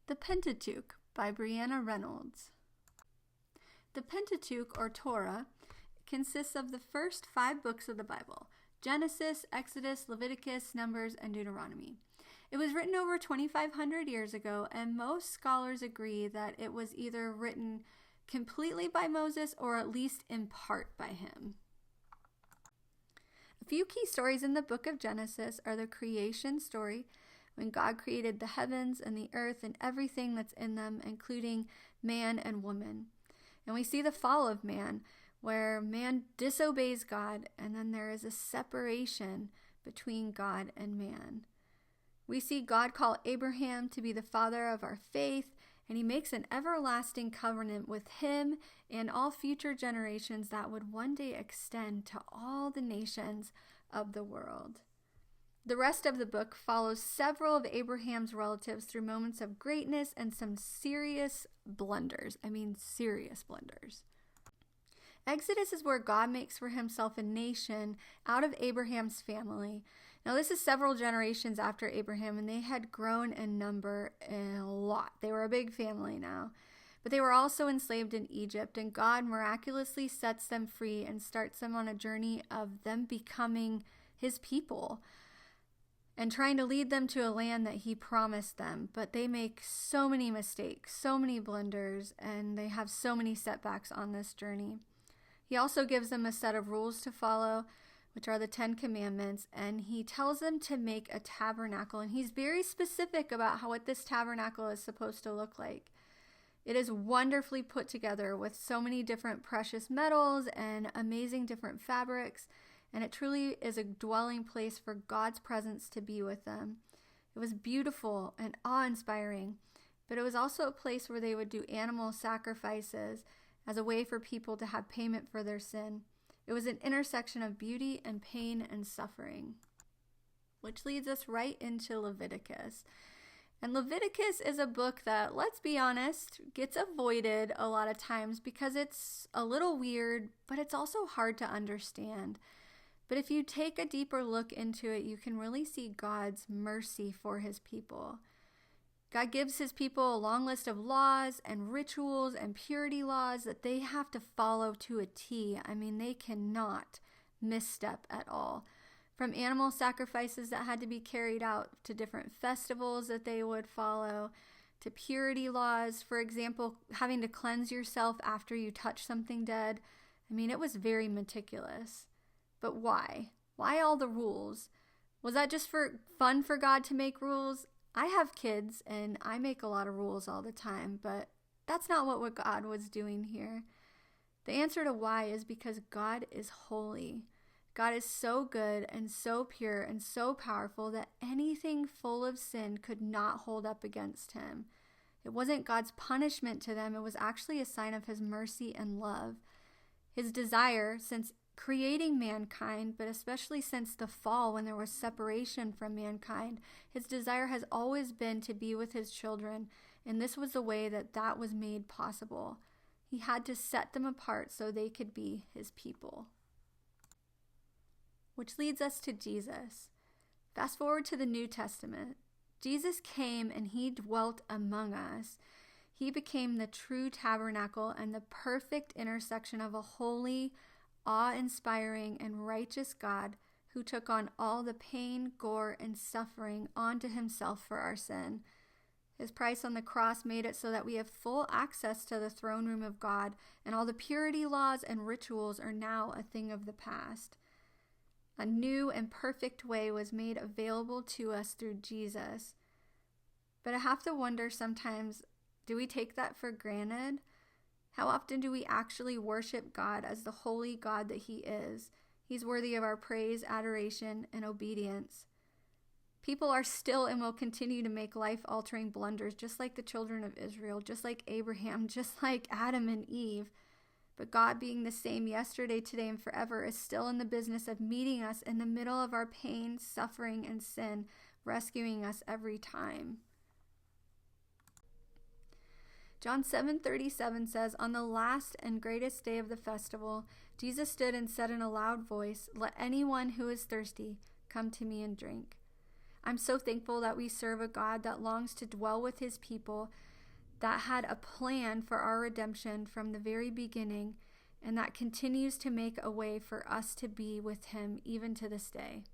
The Pentateuch by Brianna Reynolds. The Pentateuch, or Torah, consists of the first 5 books of the Bible: Genesis, Exodus, Leviticus, Numbers, and Deuteronomy. It was written over 2,500 years ago, and most scholars agree that it was either written completely by Moses or at least in part by him. A few key stories in the book of Genesis are the creation story, when God created the heavens and the earth and everything that's in them, including man and woman. And we see the fall of man, where man disobeys God, and then there is a separation between God and man. We see God call Abraham to be the father of our faith, and he makes an everlasting covenant with him and all future generations that would one day extend to all the nations of the world. The rest of the book follows several of Abraham's relatives through moments of greatness and some serious blunders. Serious blunders. Exodus is where God makes for himself a nation out of Abraham's family. Now, this is several generations after Abraham, and they had grown in number a lot. They were a big family now. But they were also enslaved in Egypt, and God miraculously sets them free and starts them on a journey of them becoming his people and trying to lead them to a land that he promised them. But they make so many mistakes, so many blunders, and they have so many setbacks on this journey. He also gives them a set of rules to follow, which are the 10 Commandments, and he tells them to make a tabernacle, and he's very specific about what this tabernacle is supposed to look like. It is wonderfully put together with so many different precious metals and amazing different fabrics, and it truly is a dwelling place for God's presence to be with them. It was beautiful and awe-inspiring, but it was also a place where they would do animal sacrifices as a way for people to have payment for their sin. It was an intersection of beauty and pain and suffering. Which leads us right into Leviticus. And Leviticus is a book that, let's be honest, gets avoided a lot of times because it's a little weird, but it's also hard to understand. But if you take a deeper look into it, you can really see God's mercy for his people. God gives his people a long list of laws and rituals and purity laws that they have to follow to a T. They cannot misstep at all. From animal sacrifices that had to be carried out to different festivals that they would follow, to purity laws, for example, having to cleanse yourself after you touch something dead. It was very meticulous. But why? Why all the rules? Was that just for fun for God to make rules? I have kids and I make a lot of rules all the time, but that's not what God was doing here. The answer to why is because God is holy. God is so good and so pure and so powerful that anything full of sin could not hold up against him. It wasn't God's punishment to them. It was actually a sign of his mercy and love. His desire, since creating mankind, but especially since the fall when there was separation from mankind, his desire has always been to be with his children, and this was the way that was made possible. He had to set them apart so they could be his people. Which leads us to Jesus. Fast forward to the New Testament. Jesus came and he dwelt among us. He became the true tabernacle and the perfect intersection of a holy, awe-inspiring, and righteous God who took on all the pain, gore, and suffering onto himself for our sin. His price on the cross made it so that we have full access to the throne room of God, and all the purity laws and rituals are now a thing of the past. A new and perfect way was made available to us through Jesus. But I have to wonder sometimes, do we take that for granted? How often do we actually worship God as the holy God that he is? He's worthy of our praise, adoration, and obedience. People are still and will continue to make life-altering blunders, just like the children of Israel, just like Abraham, just like Adam and Eve. But God, being the same yesterday, today, and forever, is still in the business of meeting us in the middle of our pain, suffering, and sin, rescuing us every time. John 7:37 says, "On the last and greatest day of the festival, Jesus stood and said in a loud voice, 'Let anyone who is thirsty come to me and drink.' I'm so thankful that we serve a God that longs to dwell with his people, that had a plan for our redemption from the very beginning, and that continues to make a way for us to be with him even to this day.